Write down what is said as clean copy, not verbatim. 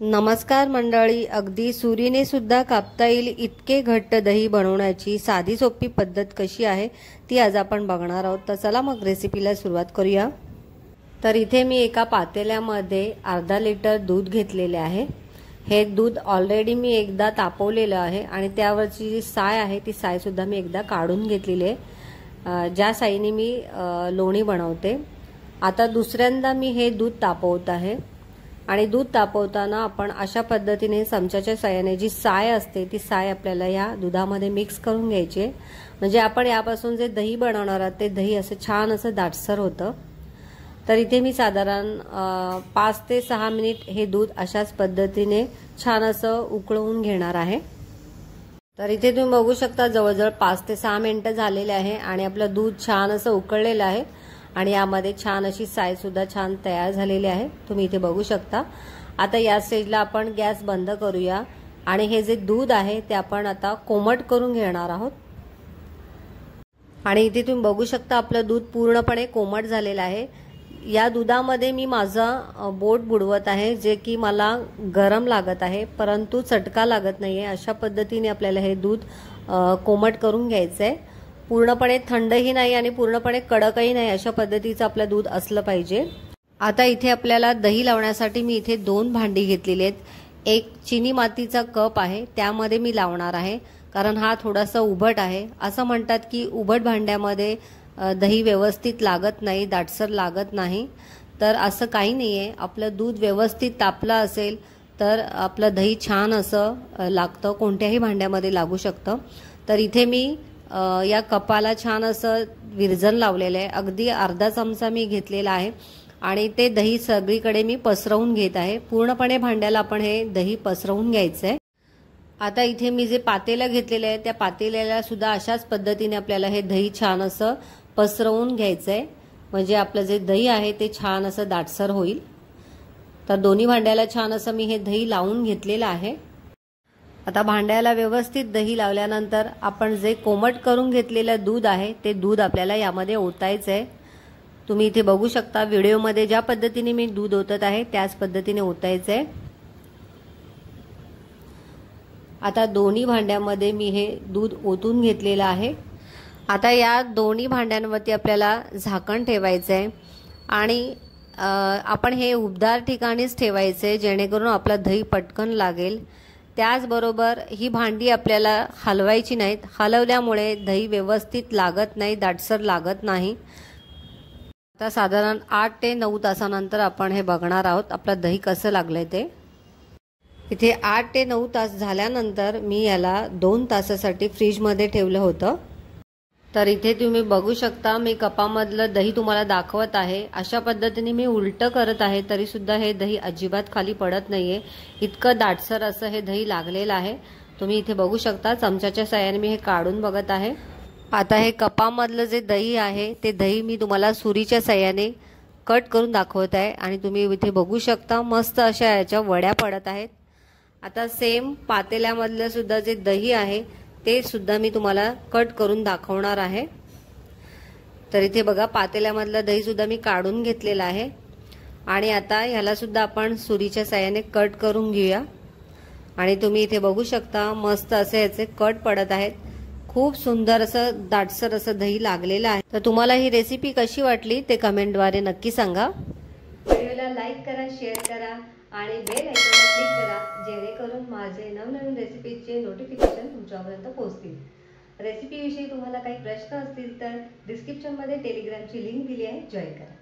नमस्कार मंडळी, अगदी सुरीने सुद्धा कापता येईल इतके घट्ट दही बनवण्याची साधी सोपी पद्धत कशी आहे ती आज आपण बघणार आहोत। तर चला मग रेसिपीला सुरुवात करूया। तर इथे मी एका पातेल्यामध्ये अर्धा लिटर दूध घेतलेले आहे। हे दूध ऑलरेडी मी एकदा तापवलेलं आहे आणि त्यावरची जी साय आहे ती साय सुद्धा मी एकदा काढून घेतलेली आहे, ज्या साईने मी लोणी बनवते। आता दुसऱ्यांदा मी हे दूध तापवत आहे आणि दूध तापवताना आपण अशा पद्धतीने चमच्याच्या साहाय्याने जी साय असते ती साय आपल्याला या दुधामध्ये मिक्स करून घ्यायची, म्हणजे आपण यापासून जे दही बनवणार आहोत ते दही असं छान असं दाटसर होतं। तर इथे मी साधारण 5 ते 6 मिनिट हे दूध अशाच पद्धतीने छान असं उकळवून घेणार आहे। तर इथे तुम्ही बघू शकता जवळजवळ 5 ते 6 मिनिटं झालेले आहे आणि आपलं दूध छान असं उकळलेलं आहे आणि यामध्ये छान अशी साय सुद्धा छान तयार झालेली आहे, तुम्ही इथे बघू शकता। आता या स्टेजला आपण गॅस बंद करूया आणि हे जे दूध आहे ते आपण आता कोमट करून घेणार आहोत। आणि इथे तुम्ही बघू शकता आपलं दूध पूर्णपणे कोमट झालेलं आहे। या दुधामध्ये मी माझा बोट बुडवत आहे, जे की मला गरम लागत आहे परंतु चटका लागत नाहीये। अशा पद्धतीने आपल्याला हे दूध कोमट करून घ्यायचंय। पूर्णपणे थंडही नाही आणि पूर्णपणे कडकही नाही, अशा पद्धतीचं आपलं दूध असलं पाहिजे। आता इथे आपल्याला दही लावण्यासाठी मी इथे 2 भांडी घेतलेली आहेत। एक चिनी मातीचा कप आहे, त्यामध्ये मी लावणार आहे, कारण हा थोडासा उभट आहे। असं म्हणतात की उभट भांड्यामध्ये दही व्यवस्थित लागत नाही, दाटसर लागत नाही, तर असं काही नाहीये। आपलं दूध व्यवस्थित तापलं असेल तर आपलं दही छान असं लागतं, कोणत्याही भांड्यामध्ये लागू शकतं। तर इथे मी या कपाला छान असं विरजण लावलेलं आहे, अगदी अर्धा चमचा मी घेतलेला आहे आणि ते दही सगळीकडे मी पसरवून घेत आहे। पूर्णपणे भांड्याला आपण हे दही पसरवून घ्यायचंय। आता इथे मी जे पातेलं घेतलेलं आहे त्या पातेल्याला सुद्धा अशाच पद्धतीने आपल्याला हे दही छान असं पसरवून घ्यायचंय, म्हणजे आपलं जे दही आहे ते छान असं दाटसर होईल। तर दोन्ही भांड्याला छान असं मी हे दही लावून घेतलेलं आहे। आता भांड्याला व्यवस्थित दही लावल्यानंतर आपण जे कोमट करून घेतलेलं दूध आहे ते दूध आपल्याला यामध्ये ओतायचंय। तुम्ही इथे बघू शकता व्हिडिओमध्ये ज्या पद्धतीने मी दूध ओतत आहे त्याच पद्धतीने ओतायचंय। आता दोन्ही भांड्यामध्ये मी हे दूध ओतून घेतलेलं आहे। आता या दोन्ही भांड्यांवरती आपल्याला झाकण ठेवायचंय आणि आपण हे उबदार ठिकाणीच ठेवायचंय, जेणेकरून आपलं दही पटकन लागेल। त्याचबरोबर ही भांडी आपल्याला हलवायची नाहीत, हलवल्यामुळे दही व्यवस्थित लागत नाही, दाटसर लागत नाही। आता साधारण 8 ते 9 तासानंतर आपण हे बघणार आहोत आपलं दही कसं लागलंय ते। इथे 8 ते 9 तास झाल्यानंतर मी याला 2 तासासाठी फ्रीजमध्ये ठेवलं होतं। तर इथे तुम्ही बघू शकता मी कपामधलं दही तुम्हाला दाखवत आहे, अशा पद्धतीने मी उलटं करत आहे तरी सुद्धा हे दही अजिबात खाली पडत नाहीये, इतकं दाटसर असं हे दही लागलेलं आहे। तुम्ही इथे बघू शकता चमच्याच्या साहाय्याने मी हे काढून बघत आहे। आता हे कपामधलं जे दही आहे ते दही मी तुम्हाला सुरीच्या साहाय्याने कट करून दाखवत आहे आणि तुम्ही इथे बघू शकता मस्त अशा याच्या वड्या पडत आहेत। आता सेम पातेल्यामधलं सुद्धा जे दही आहे ते सुद्धा मी तुम्हाला कट करून दाखवणार आहे। तर इथे बघा पातेल्यामधलं दही सुद्धा मी काढून घेतलेलं आहे आणि आता ह्याला सुद्धा आपण सुरीच्या साहाय्याने कट करून घेऊया आणि तुम्ही इथे बघू शकता मस्त असे याचे कट पडत आहेत। खूप सुंदर असं दाटसर असं दही लागलेलं आहे। तर तुम्हाला ही रेसिपी कशी वाटली ते कमेंटद्वारे नक्की सांगा। व्हिडिओला लाईक करा, शेअर करा आणि बेल आयकॉनला क्लिक करा, जेणेकरून माझे नवनवीन रेसिपीचे नोटिफिकेशन तुमच्यापर्यंत पोहोचतील। रेसिपीविषयी तुम्हाला काही प्रश्न असतील तर डिस्क्रिप्शनमध्ये टेलिग्रामची लिंक दिली आहे, जॉईन करा।